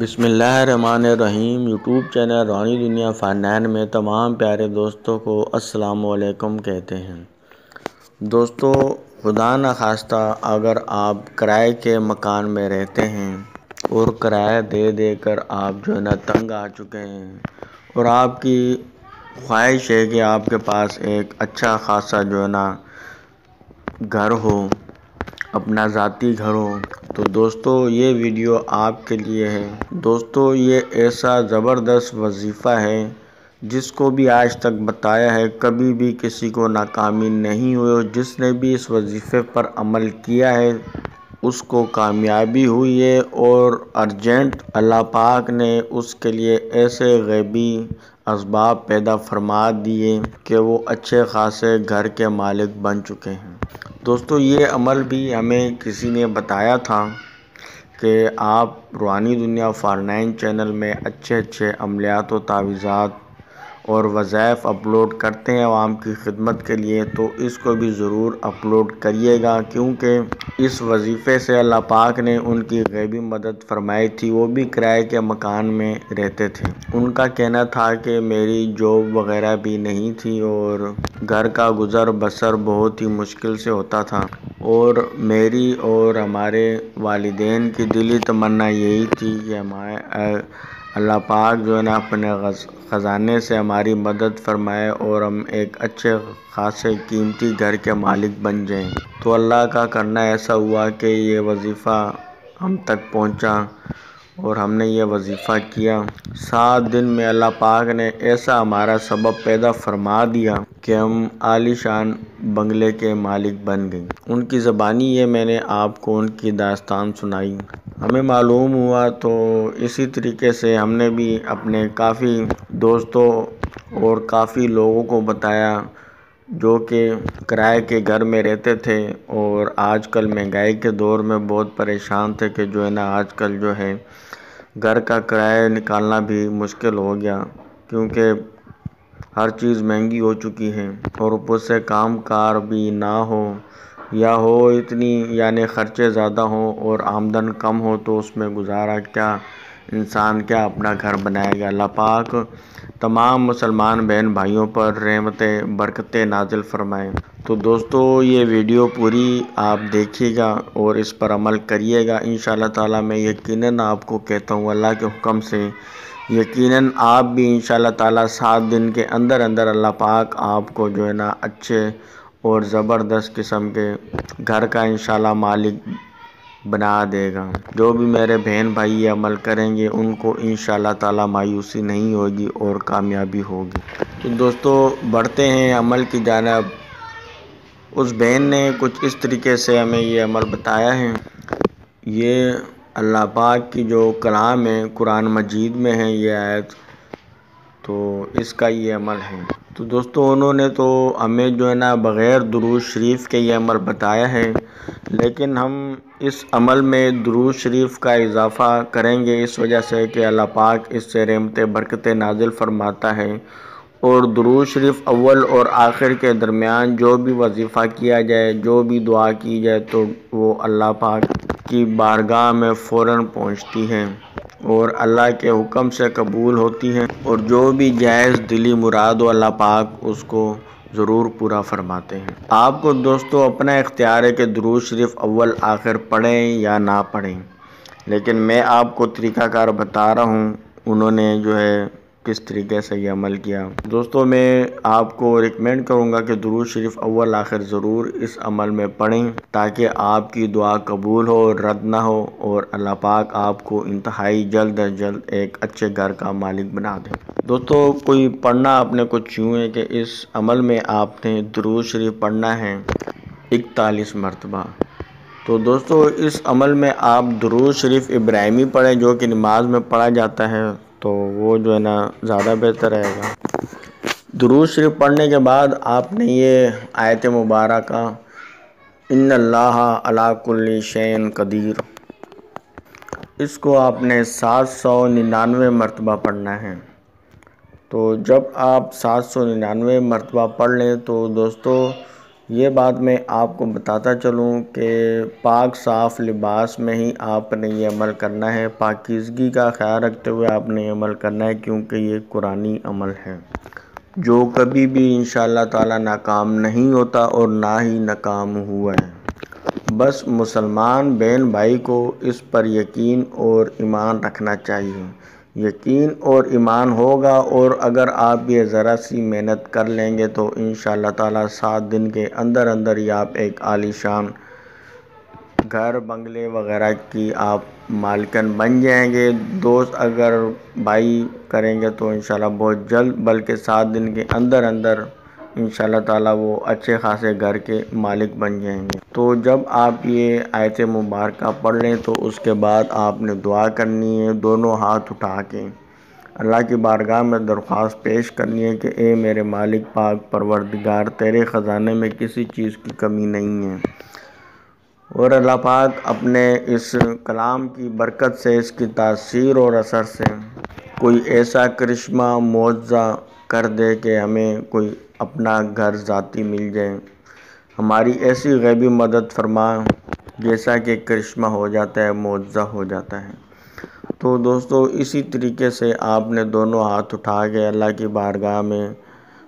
بسم اللہ الرحمن الرحیم یوٹیوب چینل روحانی دنیا فنان میں تمام پیارے دوستوں کو السلام علیکم کہتے ہیں۔ دوستو، خدا نخواستہ اگر آپ کرائے کے مکان میں رہتے ہیں اور کرایہ دے دے کر آپ تنگ آ چکے ہیں اور آپ کی خواہش ہے کہ آپ کے پاس ایک اچھا خاصا گھر ہو، اپنا ذاتی گھر ہو، تو دوستو یہ ویڈیو آپ کے لیے ہے۔ دوستو، یہ ایسا زبردست وظیفہ ہے جس کو بھی آج تک بتایا ہے، کبھی بھی کسی کو ناکامی نہیں ہوئی، اور جس نے بھی اس وظیفے پر عمل کیا ہے اس کو کامیابی ہوئی ہے، اور ارجنٹ اللہ پاک نے اس کے لیے ایسے غیبی اسباب پیدا فرما دیے کہ وہ اچھے خاصے گھر کے مالک بن چکے ہیں۔ دوستو، یہ عمل بھی ہمیں کسی نے بتایا تھا کہ آپ روحانی دنیا فارنائن چینل میں اچھے عملیات و تعویذات اور وظائف اپلوڈ کرتے ہیں عوام کی خدمت کے لیے، تو اس کو بھی ضرور اپلوڈ کریے گا، کیونکہ اس وظیفے سے اللہ پاک نے ان کی غیبی مدد فرمائی تھی۔ وہ بھی کرائے کے مکان میں رہتے تھے۔ ان کا کہنا تھا کہ میری جاب وغیرہ بھی نہیں تھی اور گھر کا گزر بسر بہت ہی مشکل سے ہوتا تھا، اور میری اور ہمارے والدین کی دلی تمنا یہی تھی کہ اللہ پاک اپنے خزانے سے ہماری مدد فرمائے اور ہم ایک اچھے خاصے قیمتی گھر کے مالک بن جائیں۔ تو اللہ کا کرنا ایسا ہوا کہ یہ وظیفہ ہم تک پہنچا اور ہم نے یہ وظیفہ کیا۔ 7 دن میں اللہ پاک نے ایسا ہمارا سبب پیدا فرما دیا کہ ہم عالی شان بنگلے کے مالک بن گئے۔ ان کی زبانی یہ میں نے آپ کو ان کی داستان سنائی، ہمیں معلوم ہوا، تو اسی طریقے سے ہم نے بھی اپنے کافی دوستوں اور کافی لوگوں کو بتایا جو کہ کرائے کے گھر میں رہتے تھے اور آج کل مہنگائی کے دور میں بہت پریشان تھے کہ آج کل گھر کا کرایہ نکالنا بھی مشکل ہو گیا، کیونکہ ہر چیز مہنگی ہو چکی ہے، اور اوپر سے کام کار بھی نہ ہو یا ہو اتنی خرچے زیادہ ہوں اور آمدن کم ہو، تو اس میں گزارا کیا، انسان کیا اپنا گھر بنائے گا۔ اللہ پاک تمام مسلمان بہن بھائیوں پر رحمتیں برکتیں نازل فرمائے۔ تو دوستو، یہ ویڈیو پوری آپ دیکھیے گا اور اس پر عمل کریے گا انشاءاللہ تعالی۔ میں یقیناً آپ کو کہتا ہوں، اللہ کے حکم سے یقیناً آپ بھی انشاءاللہ تعالی 7 دن کے اندر اللہ پاک آپ کو اچھے اور زبردست قسم کے گھر کا انشاءاللہ مالک بنا دے گا۔ جو بھی میرے بہن بھائی یہ عمل کریں گے ان کو انشاءاللہ تعالی مایوسی نہیں ہوگی اور کامیابی ہوگی۔ تو دوستو، بڑھتے ہیں عمل کی جانب۔ اس بہن نے کچھ اس طریقے سے ہمیں یہ عمل بتایا ہے۔ یہ اللہ پاک کی جو کلام ہے، قرآن مجید میں ہے یہ آیت، تو اس کا یہ عمل ہے۔ تو دوستو، انہوں نے تو ہمیں بغیر درود شریف کے یہ عمل بتایا ہے، لیکن ہم اس عمل میں درود شریف کا اضافہ کریں گے، اس وجہ سے کہ اللہ پاک اس سے رحمتیں برکتیں نازل فرماتا ہے، اور درود شریف اول اور آخر کے درمیان جو بھی وظیفہ کیا جائے، جو بھی دعا کی جائے، تو وہ اللہ پاک کی بارگاہ میں فوراً پہنچتی ہے اور اللہ کے حکم سے قبول ہوتی ہیں، اور جو بھی جائز دلی مراد ہو اللہ پاک اس کو ضرور پورا فرماتے ہیں۔ آپ کو دوستو اپنا اختیار ہے کہ درود شریف اول آخر پڑھیں یا نہ پڑھیں، لیکن میں آپ کو طریقہ کار بتا رہا ہوں، انہوں نے کس طریقے سے یہ عمل کیا۔ دوستو، میں آپ کو ریکمینڈ کروں گا کہ درود شریف اول آخر ضرور اس عمل میں پڑھیں، تاکہ آپ کی دعا قبول ہو، رد نہ ہو، اور اللہ پاک آپ کو انتہائی جلد از جلد ایک اچھے گھر کا مالک بنا دے۔ دوستو، کوئی پڑھنا آپ نے کچھ یوں ہے کہ اس عمل میں آپ نے درود شریف پڑھنا ہے 41 مرتبہ۔ تو دوستو، اس عمل میں آپ درود شریف ابراہیمی پڑھیں، جو کہ نماز میں پڑھا جاتا ہے، تو وہ زیادہ بہتر رہے گا۔ درود شریف پڑھنے کے بعد آپ نے یہ آیت مبارکہ ان اللہ علی کل شیء قدیر، اس کو آپ نے 799 مرتبہ پڑھنا ہے۔ تو جب آپ 799 مرتبہ پڑھ لیں تو دوستو یہ بات میں آپ کو بتاتا چلوں کہ پاک صاف لباس میں ہی آپ نے یہ عمل کرنا ہے، پاکیزگی کا خیال رکھتے ہوئے آپ نے یہ عمل کرنا ہے، کیونکہ یہ قرآنی عمل ہے جو کبھی بھی انشاءاللہ تعالی ناکام نہیں ہوتا اور نہ ہی ناکام ہوا ہے۔ بس مسلمان بہن بھائی کو اس پر یقین اور ایمان رکھنا چاہیے۔ یقین اور ایمان ہوگا، اور اگر آپ یہ ذرا سی محنت کر لیں گے تو انشاءاللہ تعالی 7 دن کے اندر اندر ہی آپ ایک عالی شان گھر بنگلے وغیرہ کی آپ مالکن بن جائیں گے۔ دوست اگر بھائی کریں گے تو انشاءاللہ بہت جلد، بلکہ 7 دن کے اندر اندر انشاءاللہ تعالی وہ اچھے خاصے گھر کے مالک بن جائیں گے۔ تو جب آپ یہ آیت مبارکہ پڑھ لیں تو اس کے بعد آپ نے دعا کرنی ہے، دونوں ہاتھ اٹھا کے اللہ کی بارگاہ میں درخواست پیش کرنی ہے کہ اے میرے مالک پاک پروردگار، تیرے خزانے میں کسی چیز کی کمی نہیں ہے، اور اللہ پاک اپنے اس کلام کی برکت سے، اس کی تاثیر اور اثر سے کوئی ایسا کرشمہ معجزہ کر دے کہ ہمیں کوئی اپنا گھر ذاتی مل جائے، ہماری ایسی غیبی مدد فرما جیسا کہ کرشمہ ہو جاتا ہے، معجزہ ہو جاتا ہے۔ تو دوستو اسی طریقے سے آپ نے دونوں ہاتھ اٹھا کے اللہ کی بارگاہ میں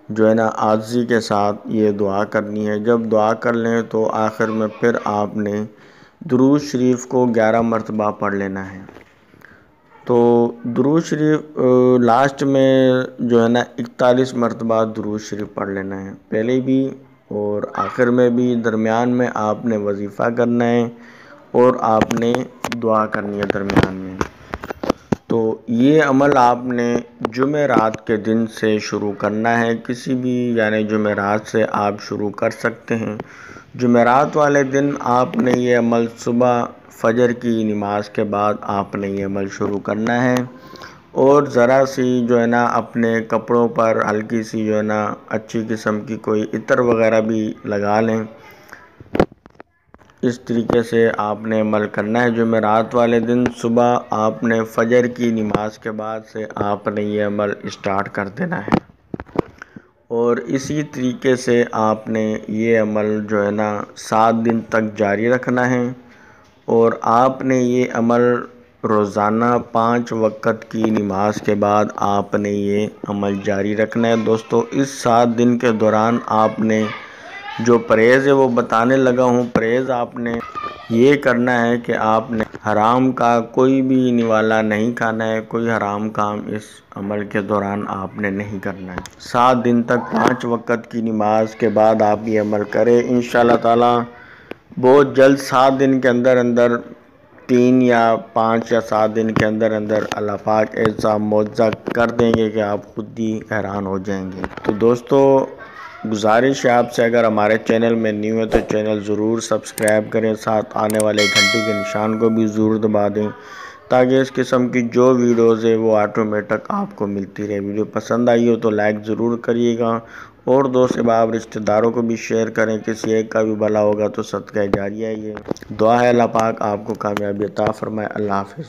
جو ہے نا عاجزی کے ساتھ یہ دعا کرنی ہے۔ جب دعا کر لیں تو آخر میں پھر آپ نے درود شریف کو 11 مرتبہ پڑھ لینا ہے۔ تو درود شریف لاسٹ میں جو ہے نا 41 مرتبہ درود شریف پڑھ لینا ہے، پہلے بھی اور آخر میں بھی، درمیان میں آپ نے وظیفہ کرنا ہے اور آپ نے دعا کرنی ہے درمیان میں۔ تو یہ عمل آپ نے جمعرات کے دن سے شروع کرنا ہے، کسی بھی یعنی جمعرات سے آپ شروع کر سکتے ہیں۔ جمعرات والے دن آپ نے یہ عمل صبح فجر کی نماز کے بعد آپ نے یہ عمل شروع کرنا ہے، اور ذرا سی جو ہے نا اپنے کپڑوں پر ہلکی سی جو ہے نا اچھی قسم کی کوئی عطر وغیرہ بھی لگا لیں۔ اس طریقے سے آپ نے عمل کرنا ہے۔ جمعرات والے دن صبح آپ نے فجر کی نماز کے بعد سے آپ نے یہ عمل اسٹارٹ کر دینا ہے، اور اسی طریقے سے آپ نے یہ عمل جو ہے نا 7 دن تک جاری رکھنا ہے، اور آپ نے یہ عمل روزانہ 5 وقت کی نماز کے بعد آپ نے یہ عمل جاری رکھنا ہے۔ دوستو اس 7 دن کے دوران آپ نے جو پرہیز ہے وہ بتانے لگا ہوں، پرہیز آپ نے یہ کرنا ہے کہ آپ نے حرام کا کوئی بھی نوالا نہیں کھانا ہے، کوئی حرام کام اس عمل کے دوران آپ نے نہیں کرنا ہے۔ 7 دن تک 5 وقت کی نماز کے بعد آپ یہ عمل کریں، انشاءاللہ تعالی بہت جلد 7 دن کے اندر اندر 3 یا 5 یا 7 دن کے اندر اندر اللہ پاک ایسا معجزہ کر دیں گے کہ آپ خود ہی حیران ہو جائیں گے۔ تو دوستو گزارش ہے آپ سے، اگر ہمارے چینل میں نیو ہے تو چینل ضرور سبسکرائب کریں، ساتھ آنے والے گھنٹی کے نشان کو بھی ضرور دبا دیں تاکہ اس قسم کی جو ویڈیوز ہے وہ آٹومیٹک آپ کو ملتی رہے۔ ویڈیو پسند آئی ہو تو لائک ضرور کریے گا، اور دوست احباب رشتہ داروں کو بھی شیئر کریں، کسی ایک کا بھی بھلا ہوگا تو صدقہ جاریہ ہے۔ یہ دعا ہے اللہ پاک آپ کو کامیابی عطا فرمائے۔ اللہ حافظ۔